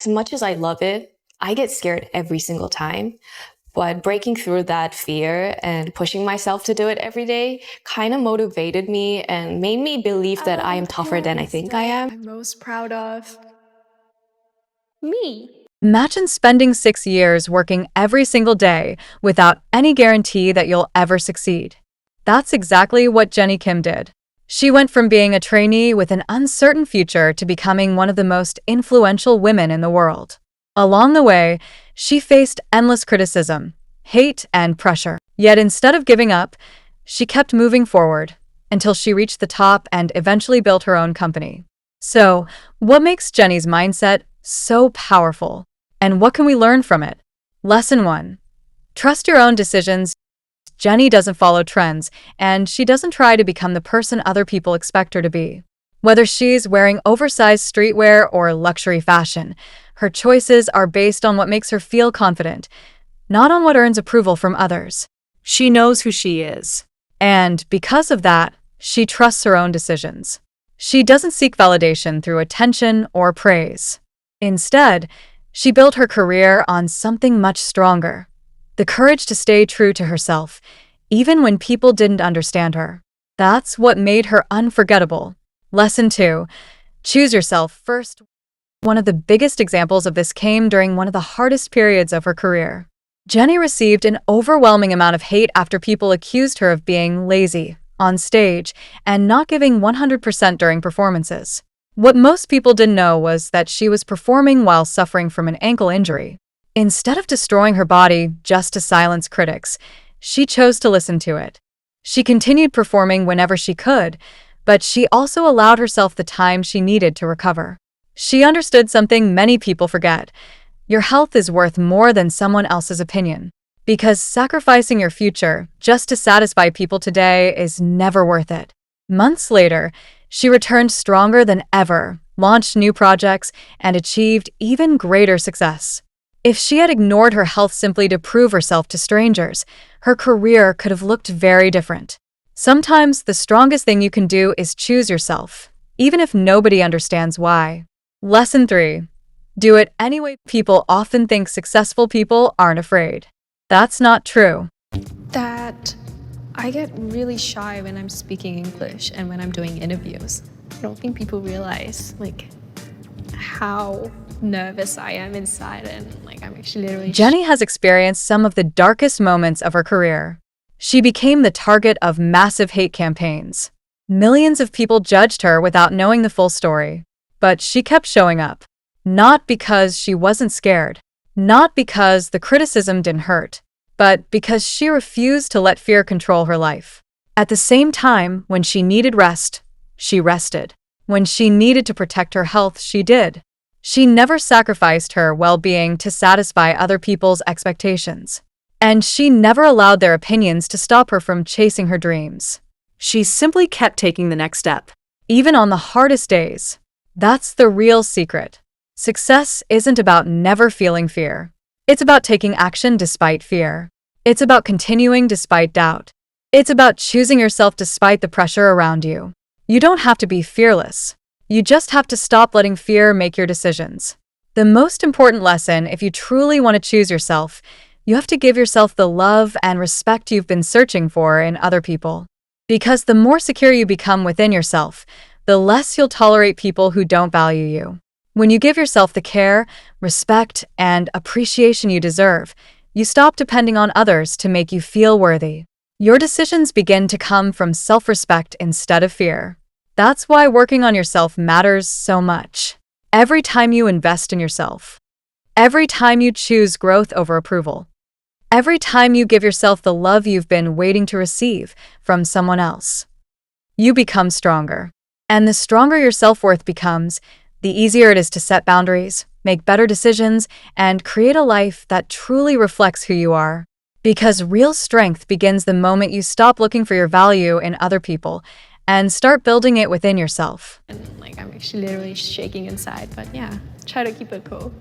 As much as I love it, I get scared every single time. But breaking through that fear and pushing myself to do it every day kind of motivated me and made me believe that I am tougher than I think I am. I'm most proud of me. Imagine spending 6 years working every single day without any guarantee that you'll ever succeed. That's exactly what Jennie Kim did. She went from being a trainee with an uncertain future to becoming one of the most influential women in the world. Along the way, she faced endless criticism, hate, and pressure. Yet instead of giving up, she kept moving forward until she reached the top and eventually built her own company. So, what makes Jennie's mindset so powerful? And what can we learn from it? Lesson 1. Trust your own decisions. Jennie doesn't follow trends, and she doesn't try to become the person other people expect her to be. Whether she's wearing oversized streetwear or luxury fashion, her choices are based on what makes her feel confident, not on what earns approval from others. She knows who she is. And because of that, she trusts her own decisions. She doesn't seek validation through attention or praise. Instead, she built her career on something much stronger: the courage to stay true to herself, even when people didn't understand her. That's what made her unforgettable. Lesson 2. Choose yourself first. One of the biggest examples of this came during one of the hardest periods of her career. Jennie received an overwhelming amount of hate after people accused her of being lazy on stage and not giving 100% during performances. What most people didn't know was that she was performing while suffering from an ankle injury. Instead of destroying her body just to silence critics, she chose to listen to it. She continued performing whenever she could, but she also allowed herself the time she needed to recover. She understood something many people forget: your health is worth more than someone else's opinion. Because sacrificing your future just to satisfy people today is never worth it. Months later, she returned stronger than ever, launched new projects, and achieved even greater success. If she had ignored her health simply to prove herself to strangers, her career could have looked very different. Sometimes the strongest thing you can do is choose yourself, even if nobody understands why. Lesson 3. Do it anyway. People often think successful people aren't afraid. That's not true. That I get really shy when I'm speaking English and when I'm doing interviews. I don't think people realize how nervous I am inside, and I'm actually literally Jennie has experienced some of the darkest moments of her career. She became the target of massive hate campaigns. Millions of people judged her without knowing the full story. But she kept showing up. Not because she wasn't scared, not because the criticism didn't hurt, but because she refused to let fear control her life. At the same time, when she needed rest, she rested. When she needed to protect her health, she did. She never sacrificed her well-being to satisfy other people's expectations. And she never allowed their opinions to stop her from chasing her dreams. She simply kept taking the next step, even on the hardest days. That's the real secret. Success isn't about never feeling fear. It's about taking action despite fear. It's about continuing despite doubt. It's about choosing yourself despite the pressure around you. You don't have to be fearless. You just have to stop letting fear make your decisions. The most important lesson, if you truly want to choose yourself, you have to give yourself the love and respect you've been searching for in other people. Because the more secure you become within yourself, the less you'll tolerate people who don't value you. When you give yourself the care, respect, and appreciation you deserve, you stop depending on others to make you feel worthy. Your decisions begin to come from self-respect instead of fear. That's why working on yourself matters so much. Every time you invest in yourself, every time you choose growth over approval, every time you give yourself the love you've been waiting to receive from someone else, you become stronger. And the stronger your self-worth becomes, the easier it is to set boundaries, make better decisions, and create a life that truly reflects who you are. Because real strength begins the moment you stop looking for your value in other people and start building it within yourself. and I'm actually literally shaking inside, but yeah, try to keep it cool.